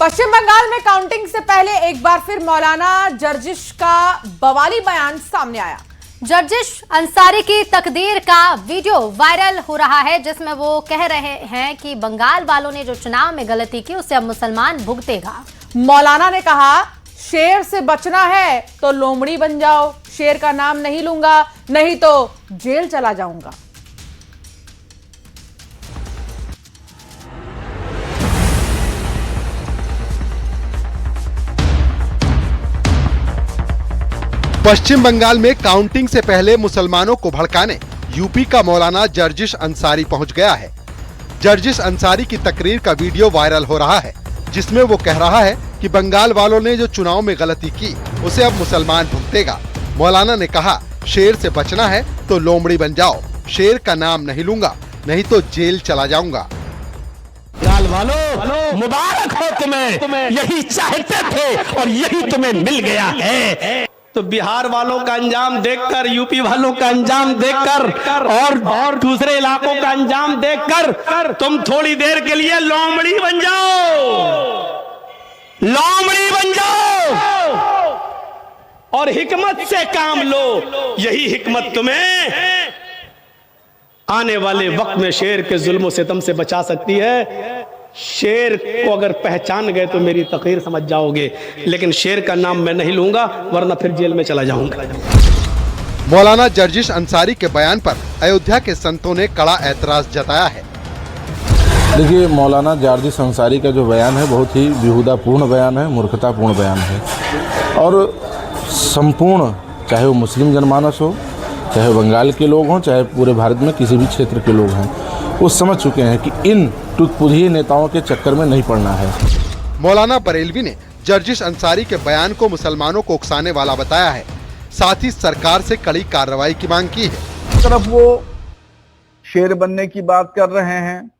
पश्चिम बंगाल में काउंटिंग से पहले एक बार फिर मौलाना जर्जिश का बवाली बयान सामने आया। जर्जिश अंसारी की तकदीर का वीडियो वायरल हो रहा है, जिसमें वो कह रहे हैं कि बंगाल वालों ने जो चुनाव में गलती की उसे अब मुसलमान भुगतेगा। मौलाना ने कहा, शेर से बचना है तो लोमड़ी बन जाओ, शेर का नाम नहीं लूंगा, नहीं तो जेल चला जाऊंगा। पश्चिम बंगाल में काउंटिंग से पहले मुसलमानों को भड़काने यूपी का मौलाना जर्जिश अंसारी पहुंच गया है। जर्जिश अंसारी की तकरीर का वीडियो वायरल हो रहा है, जिसमें वो कह रहा है कि बंगाल वालों ने जो चुनाव में गलती की उसे अब मुसलमान भुगतेगा। मौलाना ने कहा, शेर से बचना है तो लोमड़ी बन जाओ, शेर का नाम नहीं लूंगा, नहीं तो जेल चला जाऊंगा। बंगाल वालों मुबारक हो तुम्हें, यही चाहते थे और यही तुम्हें मिल गया है। तो बिहार वालों का अंजाम देखकर, यूपी वालों का अंजाम देखकर और दूसरे इलाकों का अंजाम देखकर तुम थोड़ी देर के लिए लोमड़ी बन जाओ, लोमड़ी बन जाओ और हिकमत से काम लो। यही हिकमत तुम्हें आने वाले वक्त में शेर के जुल्म सितम से बचा सकती है। शेर को अगर पहचान गए तो मेरी तकरीर समझ जाओगे, लेकिन शेर का नाम मैं नहीं लूंगा, वरना फिर जेल में चला जाऊंगा। मौलाना जर्जिश अंसारी के बयान पर अयोध्या के संतों ने कड़ा ऐतराज जताया है। देखिए, मौलाना जर्जिश अंसारी का जो बयान है बहुत ही बेहुदापूर्ण बयान है, मूर्खतापूर्ण बयान है और संपूर्ण, चाहे वो मुस्लिम जनमानस हो, चाहे बंगाल के लोग हों, चाहे पूरे भारत में किसी भी क्षेत्र के लोग हैं, वो समझ चुके हैं कि इन टुटपुंजिए नेताओं के चक्कर में नहीं पड़ना है। मौलाना बरेलवी ने जर्जिश अंसारी के बयान को मुसलमानों को उकसाने वाला बताया है, साथ ही सरकार से कड़ी कार्रवाई की मांग की है। तरफ वो शेर बनने की बात कर रहे हैं,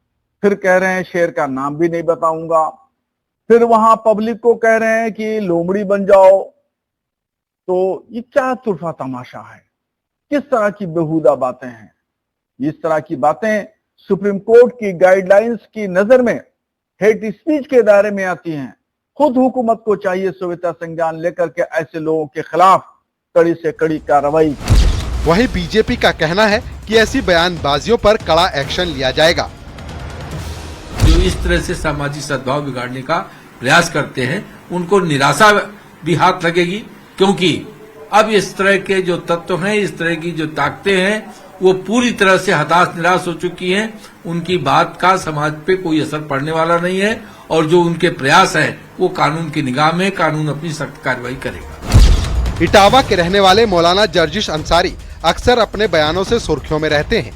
फिर कह रहे हैं शेर का नाम भी नहीं बताऊंगा, फिर वहां पब्लिक को कह रहे हैं कि लोमड़ी बन जाओ। तो ये क्या तुरफा तमाशा है? किस तरह की बेहुदा बातें हैं? इस तरह की बातें सुप्रीम कोर्ट की गाइडलाइंस की नजर में हेट स्पीच के दायरे में आती हैं। खुद हुकूमत को चाहिए सविता संज्ञान लेकर के ऐसे लोगों के खिलाफ कड़ी से कड़ी कार्रवाई। वहीं बीजेपी का कहना है कि ऐसी बयानबाजियों पर कड़ा एक्शन लिया जाएगा। जो इस तरह से सामाजिक सद्भाव बिगाड़ने का प्रयास करते हैं, उनको निराशा भी हाथ लगेगी, क्योंकि अब इस तरह के जो तत्व हैं, इस तरह की जो ताकतें हैं, वो पूरी तरह से हताश निराश हो चुकी हैं। उनकी बात का समाज पे कोई असर पड़ने वाला नहीं है और जो उनके प्रयास है वो कानून की निगाह में कानून अपनी सख्त कार्रवाई करेगा। इटावा के रहने वाले मौलाना जर्जिश अंसारी अक्सर अपने बयानों से सुर्खियों में रहते हैं।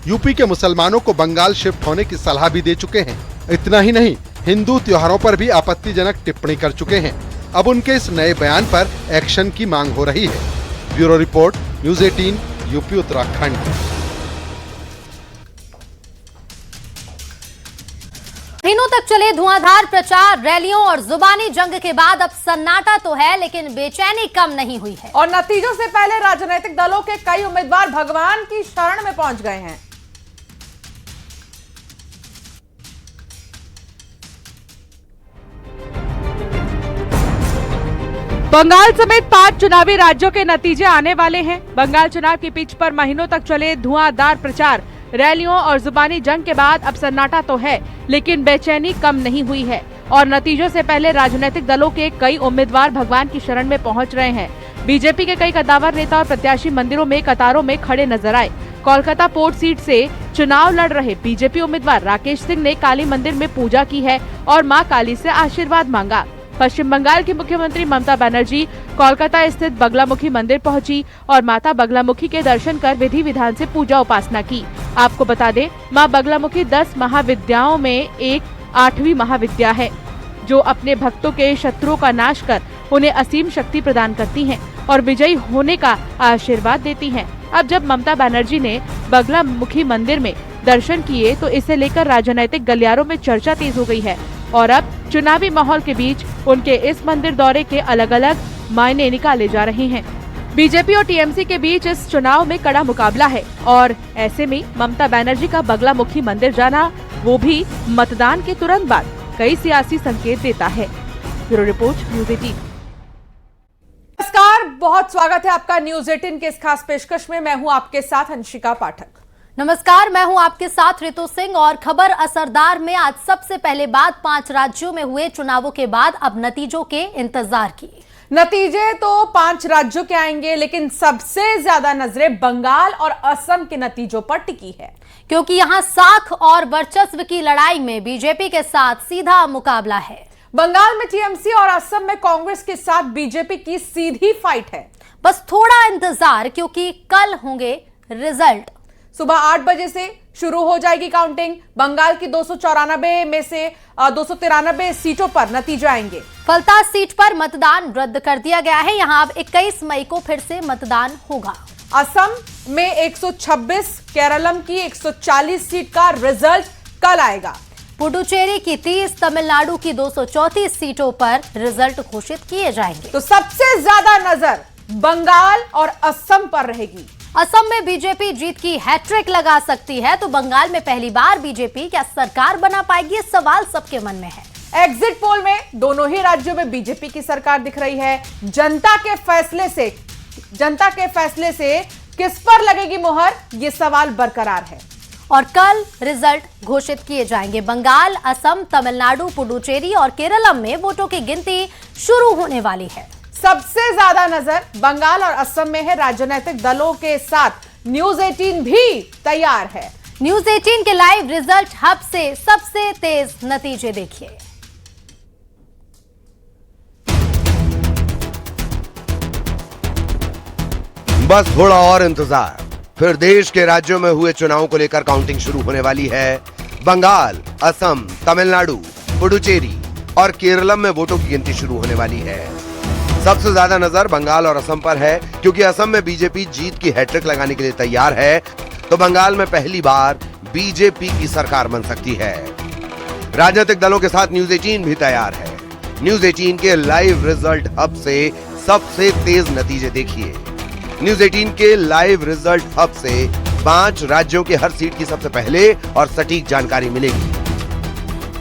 यूपी के मुसलमानों को बंगाल शिफ्ट होने की सलाह भी दे चुके हैं। इतना ही नहीं, हिंदू त्योहारों पर भी आपत्तिजनक टिप्पणी कर चुके हैं। अब उनके इस नए बयान पर एक्शन की मांग हो रही है। Bureau report, news 18, UP Uttarakhand. महीनों तक चले धुआंधार प्रचार, रैलियों और जुबानी जंग के बाद अब सन्नाटा तो है, लेकिन बेचैनी कम नहीं हुई है और नतीजों से पहले राजनीतिक दलों के कई उम्मीदवार भगवान की शरण में पहुंच गए हैं। बंगाल समेत 5 चुनावी राज्यों के नतीजे आने वाले हैं। बंगाल चुनाव की पिच पर महीनों तक चले धुआंधार प्रचार, रैलियों और जुबानी जंग के बाद अब सन्नाटा तो है, लेकिन बेचैनी कम नहीं हुई है और नतीजों से पहले राजनीतिक दलों के कई उम्मीदवार भगवान की शरण में पहुंच रहे हैं। बीजेपी के कई कद्दावर नेता और प्रत्याशी मंदिरों में कतारों में खड़े नजर आए। कोलकाता पोर्ट सीट से चुनाव लड़ रहे बीजेपी उम्मीदवार राकेश सिंह ने काली मंदिर में पूजा की है और मां काली से आशीर्वाद मांगा। पश्चिम बंगाल की मुख्यमंत्री ममता बनर्जी कोलकाता स्थित बगलामुखी मंदिर पहुंची और माता बगलामुखी के दर्शन कर विधि विधान से पूजा उपासना की। आपको बता दें, मां बगलामुखी 10 महाविद्याओं में एक 8वीं महाविद्या है, जो अपने भक्तों के शत्रुओं का नाश कर उन्हें असीम शक्ति प्रदान करती हैं और विजयी होने का आशीर्वाद देती हैं। अब जब ममता बनर्जी ने बगलामुखी मंदिर में दर्शन किए तो इसे लेकर राजनीतिक गलियारों में चर्चा तेज हो गई है और अब चुनावी माहौल के बीच उनके इस मंदिर दौरे के अलग अलग मायने निकाले जा रहे हैं। बीजेपी और टीएमसी के बीच इस चुनाव में कड़ा मुकाबला है और ऐसे में ममता बनर्जी का बगलामुखी मंदिर जाना, वो भी मतदान के तुरंत बाद, कई सियासी संकेत देता है। Bureau report, news 18। नमस्कार, बहुत स्वागत है आपका न्यूज़ 18 के इस खास पेशकश में। मैं हूं आपके साथ अंशिका पाठक। नमस्कार, मैं हूं आपके साथ ऋतु सिंह। और खबर असरदार में आज सबसे पहले बात 5 राज्यों में हुए चुनावों के बाद अब नतीजों के इंतजार की। नतीजे तो 5 राज्यों के आएंगे, लेकिन सबसे ज्यादा नजरें बंगाल और असम के नतीजों पर टिकी है, क्योंकि यहां साख और वर्चस्व की लड़ाई में बीजेपी के साथ सीधा मुकाबला है। बंगाल में टीएमसी और असम में कांग्रेस के साथ बीजेपी की सीधी फाइट है। बस थोड़ा इंतजार, क्योंकि कल होंगे रिजल्ट। सुबह 8 बजे से शुरू हो जाएगी काउंटिंग। बंगाल की 294 में से 293 सीटों पर नतीजे आएंगे। फलता सीट पर मतदान रद्द कर दिया गया है। यहां अब 21 मई को फिर से मतदान होगा। असम में 126, केरलम की 140 सीट का रिजल्ट कल आएगा। पुडुचेरी की 30, तमिलनाडु की 234 सीटों पर रिजल्ट घोषित किए जाएंगे। तो सबसे ज्यादा नजर बंगाल और असम पर रहेगी। असम में बीजेपी जीत की हैट्रिक लगा सकती है, तो बंगाल में पहली बार बीजेपी क्या सरकार बना पाएगी, ये सवाल सबके मन में है। एग्जिट पोल में दोनों ही राज्यों में बीजेपी की सरकार दिख रही है। जनता के फैसले से किस पर लगेगी मुहर, ये सवाल बरकरार है। और कल रिजल्ट घोषित किए जाएंगे। बंगाल, असम, तमिलनाडु, पुडुचेरी और केरलम में वोटों की गिनती शुरू होने वाली है। सबसे ज्यादा नजर बंगाल और असम में है। राजनीतिक दलों के साथ न्यूज़ 18 भी तैयार है। न्यूज़ 18 के लाइव रिजल्ट हब से सबसे तेज नतीजे देखिए। बस थोड़ा और इंतजार, फिर देश के राज्यों में हुए चुनावों को लेकर काउंटिंग शुरू होने वाली है। बंगाल, असम, तमिलनाडु, पुडुचेरी और केरलम में वोटों की गिनती शुरू होने वाली है। सबसे ज्यादा नजर बंगाल और असम पर है, क्योंकि असम में बीजेपी जीत की हैट्रिक लगाने के लिए तैयार है, तो बंगाल में पहली बार बीजेपी की सरकार बन सकती है। राजनीतिक दलों के साथ न्यूज़ 18 भी तैयार है। न्यूज़ 18 के लाइव रिजल्ट हब से सबसे तेज नतीजे देखिए। न्यूज़ 18 के लाइव रिजल्ट हब से 5 राज्यों के हर सीट की सबसे पहले और सटीक जानकारी मिलेगी।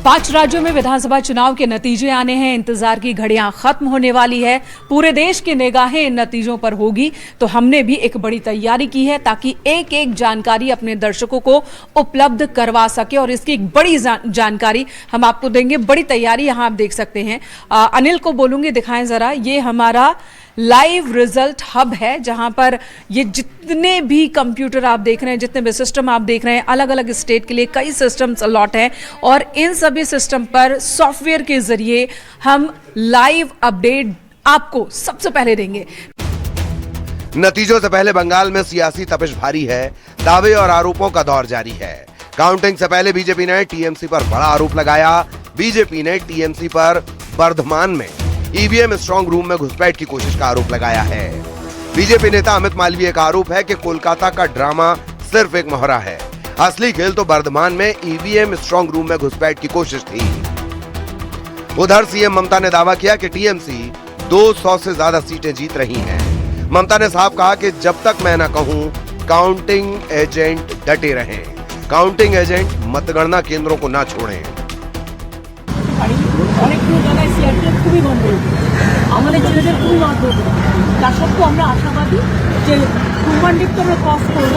5 राज्यों में विधानसभा चुनाव के नतीजे आने हैं। इंतजार की घड़ियां खत्म होने वाली है। पूरे देश की निगाहें इन नतीजों पर होगी, तो हमने भी एक बड़ी तैयारी की है ताकि एक एक जानकारी अपने दर्शकों को उपलब्ध करवा सके, और इसकी एक बड़ी जानकारी हम आपको देंगे। बड़ी तैयारी यहां आप देख सकते हैं। अनिल को बोलूंगी, दिखाएं जरा। ये हमारा लाइव रिजल्ट हब है, जहां पर ये जितने भी कंप्यूटर आप देख रहे हैं, जितने भी सिस्टम आप देख रहे हैं, अलग अलग स्टेट के लिए कई सिस्टम्स अलॉट हैं, और इन सभी सिस्टम पर सॉफ्टवेयर के जरिए हम लाइव अपडेट आपको सबसे पहले देंगे। नतीजों से पहले बंगाल में सियासी तपिश भारी है। दावे और आरोपों का दौर जारी है। काउंटिंग से पहले बीजेपी ने टीएमसी पर बड़ा आरोप लगाया। बीजेपी ने टीएमसी पर बर्धमान में ईवीएम स्ट्रांग रूम में घुसपैठ की कोशिश का आरोप लगाया है। बीजेपी नेता अमित मालवीय का आरोप है कि कोलकाता का ड्रामा सिर्फ एक मोहरा है। असली खेल तो बर्धमान में ईवीएम स्ट्रांग रूम में घुसपैठ की कोशिश थी। उधर सीएम ममता ने दावा किया कि टीएमसी 200 से ज्यादा सीटें जीत रही हैं। ममता ने साफ कहा कि जब तक मैं न कहूं, काउंटिंग एजेंट डटे रहें। काउंटिंग एजेंट मतगणना केंद्रों को न छोड़ें। অনেকগুলো জায়গায় সিআরপিএফ খুবই গন্ডগোল, আমাদের ছেলেদের খুবই মারধর করে। তা সত্ত্বেও আমরা আশাবাদী যে কুরবানডিপ আমরা ক্রস করব।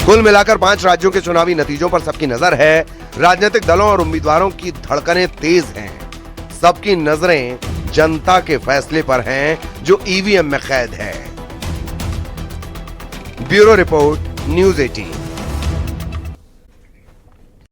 कुल मिलाकर 5 राज्यों के चुनावी नतीजों पर सबकी नजर है। राजनीतिक दलों और उम्मीदवारों की धड़कनें तेज हैं। सबकी नजरें जनता के फैसले पर हैं, जो ईवीएम में कैद है। Bureau report, news 18।